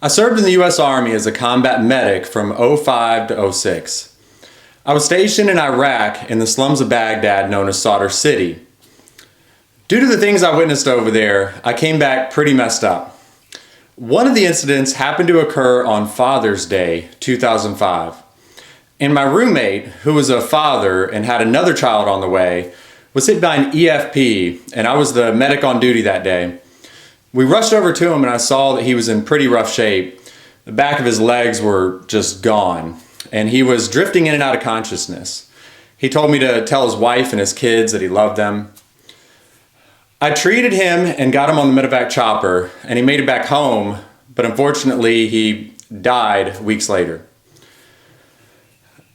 I served in the U.S. Army as a combat medic from '05 to '06. I was stationed in Iraq in the slums of Baghdad known as Sadr City. Due to the things I witnessed over there, I came back pretty messed up. One of the incidents happened to occur on Father's Day, 2005. And my roommate, who was a father and had another child on the way, was hit by an EFP, and I was the medic on duty that day. We rushed over to him and I saw that he was in pretty rough shape. The back of his legs were just gone, and he was drifting in and out of consciousness. He told me to tell his wife and his kids that he loved them. I treated him and got him on the medevac chopper, and he made it back home, but unfortunately he died weeks later.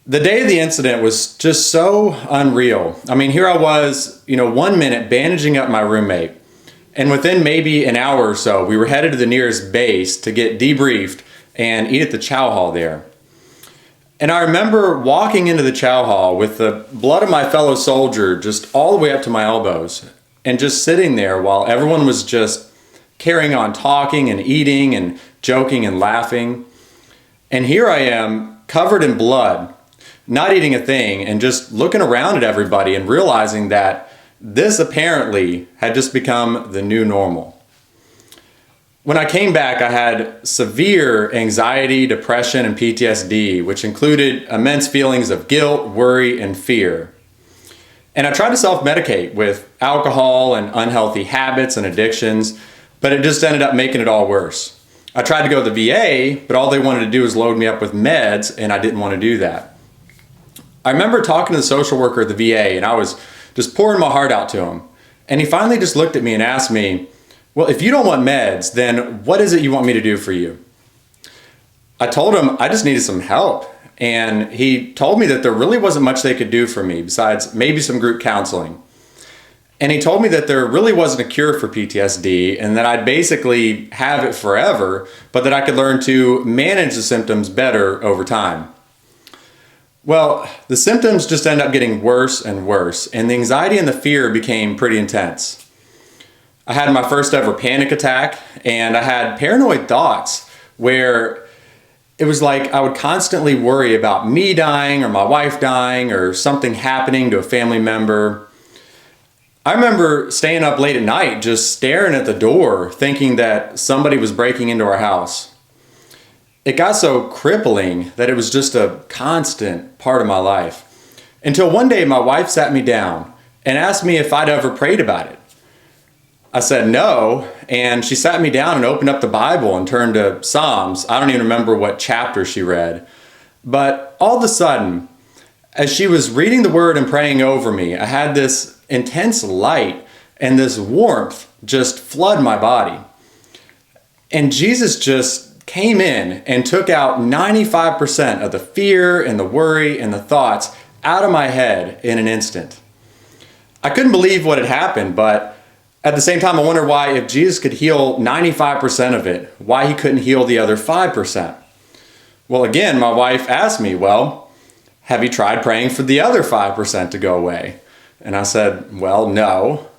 The day of the incident was just so unreal. I mean, here I was, 1 minute bandaging up my roommate, and within maybe an hour or so, we were headed to the nearest base to get debriefed and eat at the chow hall there. And I remember walking into the chow hall with the blood of my fellow soldier just all the way up to my elbows, and just sitting there while everyone was just carrying on talking and eating and joking and laughing. And here I am, covered in blood, not eating a thing, and just looking around at everybody and realizing that this apparently had just become the new normal. When I came back, I had severe anxiety, depression, and PTSD, which included immense feelings of guilt, worry, and fear. And I tried to self-medicate with alcohol and unhealthy habits and addictions, but it just ended up making it all worse. I tried to go to the VA, but all they wanted to do was load me up with meds, and I didn't want to do that. I remember talking to the social worker at the VA, and I was just pouring my heart out to him. And he finally just looked at me and asked me, well, if you don't want meds, then what is it you want me to do for you? I told him I just needed some help. And he told me that there really wasn't much they could do for me besides maybe some group counseling. And he told me that there really wasn't a cure for PTSD and that I'd basically have it forever, but that I could learn to manage the symptoms better over time. Well, the symptoms just ended up getting worse and worse, and the anxiety and the fear became pretty intense. I had my first ever panic attack, and I had paranoid thoughts where it was like I would constantly worry about me dying or my wife dying or something happening to a family member. I remember staying up late at night just staring at the door thinking that somebody was breaking into our house. It got so crippling that it was just a constant part of my life. Until one day my wife sat me down and asked me if I'd ever prayed about it. I said no, and she sat me down and opened up the Bible and turned to Psalms. I don't even remember what chapter she read. But all of a sudden, as she was reading the word and praying over me, I had this intense light and this warmth just flood my body. And Jesus just came in and took out 95% of the fear and the worry and the thoughts out of my head in an instant. I couldn't believe what had happened, but at the same time, I wondered why, if Jesus could heal 95% of it, why he couldn't heal the other 5%. Well, again, my wife asked me, well, have you tried praying for the other 5% to go away? And I said, well, no.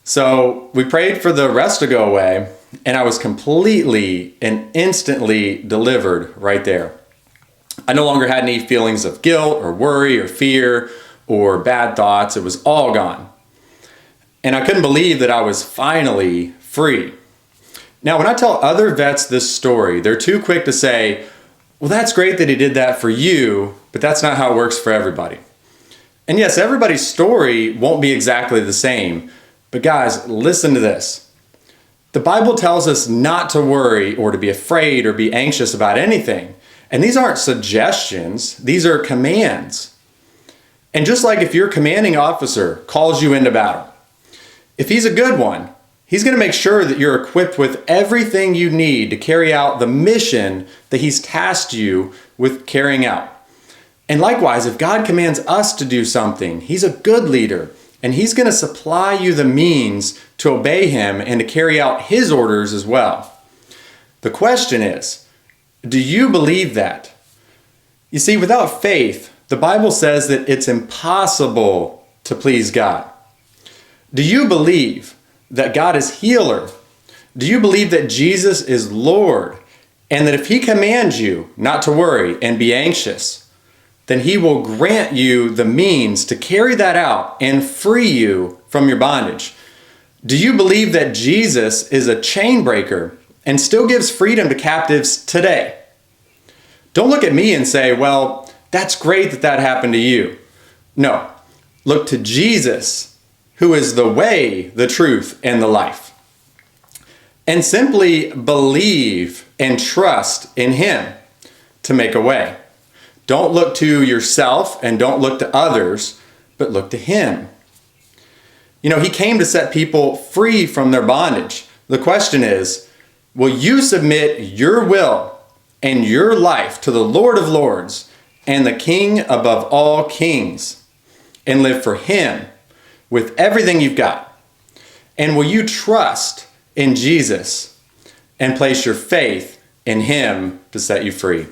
So we prayed for the rest to go away, and I was completely and instantly delivered right there. I no longer had any feelings of guilt or worry or fear or bad thoughts. It was all gone. And I couldn't believe that I was finally free. Now, when I tell other vets this story, they're too quick to say, well, that's great that he did that for you, but that's not how it works for everybody. And yes, everybody's story won't be exactly the same. But guys, listen to this. The Bible tells us not to worry or to be afraid or be anxious about anything. And these aren't suggestions, these are commands. And just like if your commanding officer calls you into battle, if he's a good one, he's going to make sure that you're equipped with everything you need to carry out the mission that he's tasked you with carrying out. And likewise, if God commands us to do something, he's a good leader. And he's going to supply you the means to obey him and to carry out his orders as well. The question is, do you believe that? You see, without faith, the Bible says that it's impossible to please God. Do you believe that God is healer? Do you believe that Jesus is Lord and that if he commands you not to worry and be anxious, then he will grant you the means to carry that out and free you from your bondage. Do you believe that Jesus is a chain breaker and still gives freedom to captives today? Don't look at me and say, well, that's great that that happened to you. No, look to Jesus, who is the way, the truth, and the life. And simply believe and trust in him to make a way. Don't look to yourself and don't look to others, but look to him. You know, he came to set people free from their bondage. The question is, will you submit your will and your life to the Lord of Lords and the King above all kings and live for him with everything you've got? And will you trust in Jesus and place your faith in him to set you free?